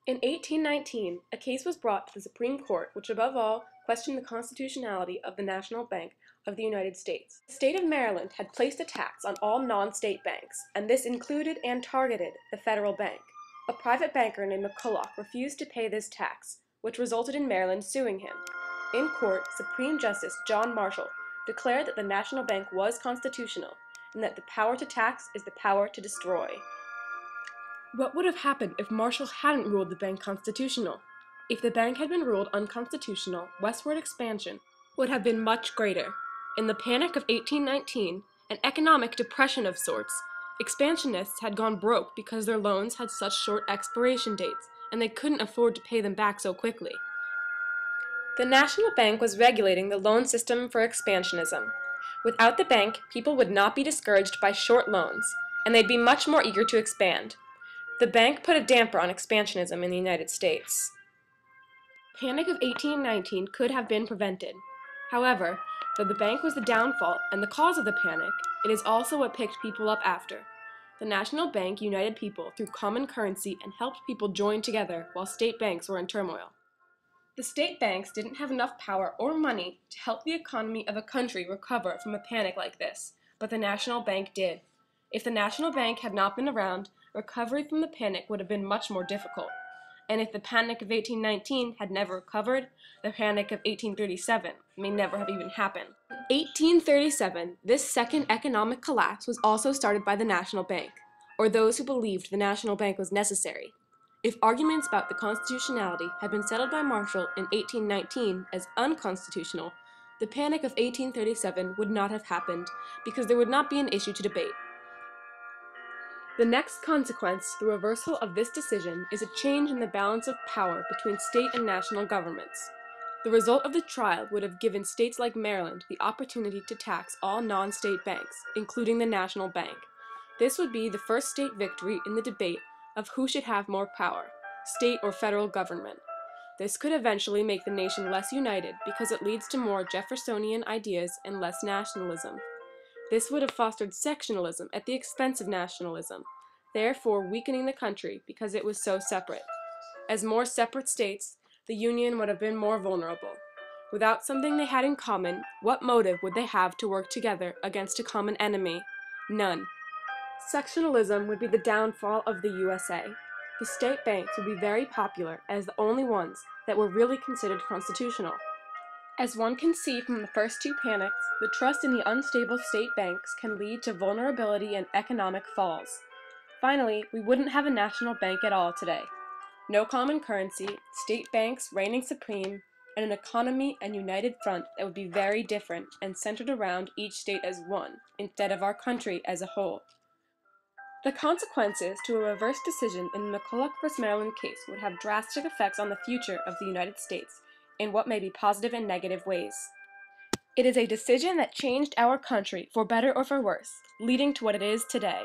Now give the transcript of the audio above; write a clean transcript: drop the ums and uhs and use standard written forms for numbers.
In 1819, a case was brought to the Supreme Court which above all questioned the constitutionality of the National Bank of the United States. The state of Maryland had placed a tax on all non-state banks, and this included and targeted the federal bank. A private banker named McCulloch refused to pay this tax, which resulted in Maryland suing him. In court, Supreme Justice John Marshall declared that the National Bank was constitutional, and that the power to tax is the power to destroy. What would have happened if Marshall hadn't ruled the bank constitutional? If the bank had been ruled unconstitutional, westward expansion would have been much greater. In the Panic of 1819, an economic depression of sorts, expansionists had gone broke because their loans had such short expiration dates, and they couldn't afford to pay them back so quickly. The National Bank was regulating the loan system for expansionism. Without the bank, people would not be discouraged by short loans, and they'd be much more eager to expand. The bank put a damper on expansionism in the United States. The Panic of 1819 could have been prevented. However, though the bank was the downfall and the cause of the panic, it is also what picked people up after. The National Bank united people through common currency and helped people join together while state banks were in turmoil. The state banks didn't have enough power or money to help the economy of a country recover from a panic like this, but the National Bank did. If the National Bank had not been around, recovery from the panic would have been much more difficult. And if the Panic of 1819 had never recovered, the Panic of 1837 may never have even happened. In 1837, this second economic collapse was also started by the National Bank, or those who believed the National Bank was necessary. If arguments about the constitutionality had been settled by Marshall in 1819 as unconstitutional, the Panic of 1837 would not have happened because there would not be an issue to debate. The next consequence, the reversal of this decision, is a change in the balance of power between state and national governments. The result of the trial would have given states like Maryland the opportunity to tax all non-state banks, including the National Bank. This would be the first state victory in the debate of who should have more power, state or federal government. This could eventually make the nation less united because it leads to more Jeffersonian ideas and less nationalism. This would have fostered sectionalism at the expense of nationalism, therefore weakening the country because it was so separate. As more separate states, the Union would have been more vulnerable. Without something they had in common, what motive would they have to work together against a common enemy? None. Sectionalism would be the downfall of the USA. The state banks would be very popular as the only ones that were really considered constitutional. As one can see from the first two panics, the trust in the unstable state banks can lead to vulnerability and economic falls. Finally, we wouldn't have a national bank at all today. No common currency, state banks reigning supreme, and an economy and united front that would be very different and centered around each state as one, instead of our country as a whole. The consequences to a reverse decision in the McCulloch v. Maryland case would have drastic effects on the future of the United States in what may be positive and negative ways. It is a decision that changed our country for better or for worse, leading to what it is today.